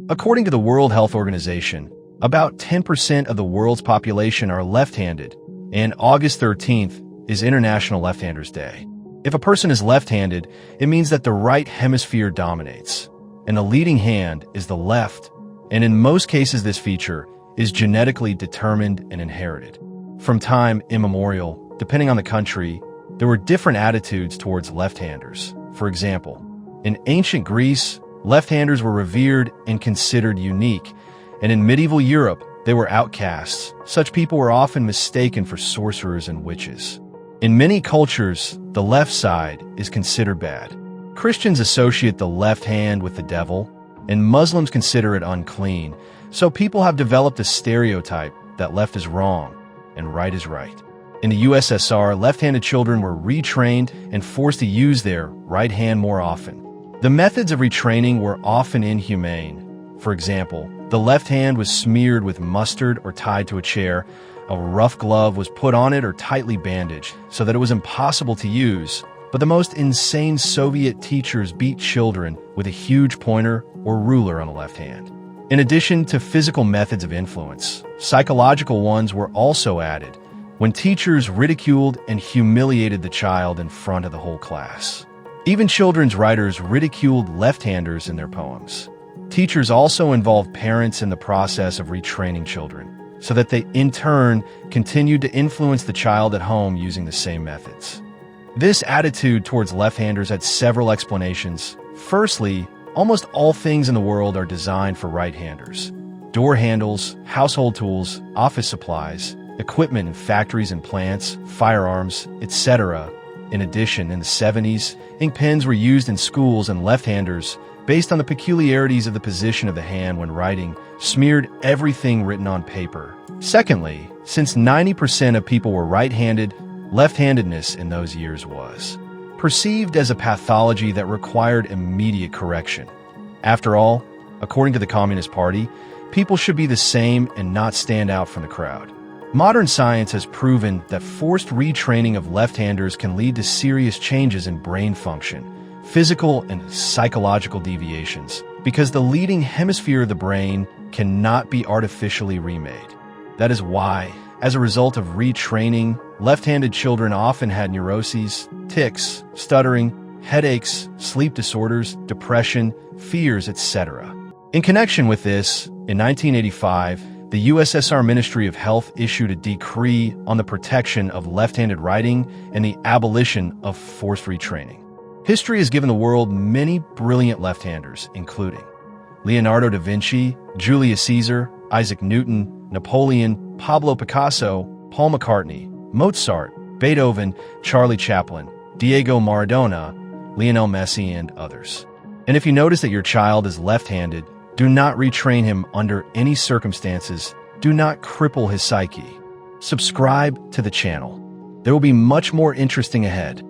According to the World Health Organization, about 10% of the world's population are left-handed, and August 13th is International Left-Handers Day. If a person is left-handed, it means that the right hemisphere dominates, and the leading hand is the left, and in most cases this feature is genetically determined and inherited. From time immemorial, depending on the country, there were different attitudes towards left-handers. For example, in ancient Greece, left-handers were revered and considered unique, and in medieval Europe, they were outcasts. Such people were often mistaken for sorcerers and witches. In many cultures, the left side is considered bad. Christians associate the left hand with the devil, and Muslims consider it unclean, so people have developed a stereotype that left is wrong and right is right. In the USSR, left-handed children were retrained and forced to use their right hand more often. The methods of retraining were often inhumane. For example, the left hand was smeared with mustard or tied to a chair. A rough glove was put on it or tightly bandaged so that it was impossible to use. But the most insane Soviet teachers beat children with a huge pointer or ruler on the left hand. In addition to physical methods of influence, psychological ones were also added when teachers ridiculed and humiliated the child in front of the whole class. Even children's writers ridiculed left-handers in their poems. Teachers also involved parents in the process of retraining children, so that they, in turn, continued to influence the child at home using the same methods. This attitude towards left-handers had several explanations. Firstly, almost all things in the world are designed for right-handers. Door handles, household tools, office supplies, equipment in factories and plants, firearms, etc. In addition, in the 70s, ink pens were used in schools, and left-handers, based on the peculiarities of the position of the hand when writing, smeared everything written on paper. Secondly, since 90% of people were right-handed, left-handedness in those years was perceived as a pathology that required immediate correction. After all, according to the Communist Party, people should be the same and not stand out from the crowd. Modern science has proven that forced retraining of left-handers can lead to serious changes in brain function, physical and psychological deviations, because the leading hemisphere of the brain cannot be artificially remade. That is why, as a result of retraining, left-handed children often had neuroses, tics, stuttering, headaches, sleep disorders, depression, fears, etc. In connection with this, in 1985, the USSR Ministry of Health issued a decree on the protection of left-handed writing and the abolition of forced retraining. History has given the world many brilliant left-handers, including Leonardo da Vinci, Julius Caesar, Isaac Newton, Napoleon, Pablo Picasso, Paul McCartney, Mozart, Beethoven, Charlie Chaplin, Diego Maradona, Lionel Messi, and others. And if you notice that your child is left-handed, do not retrain him under any circumstances. Do not cripple his psyche. Subscribe to the channel. There will be much more interesting ahead.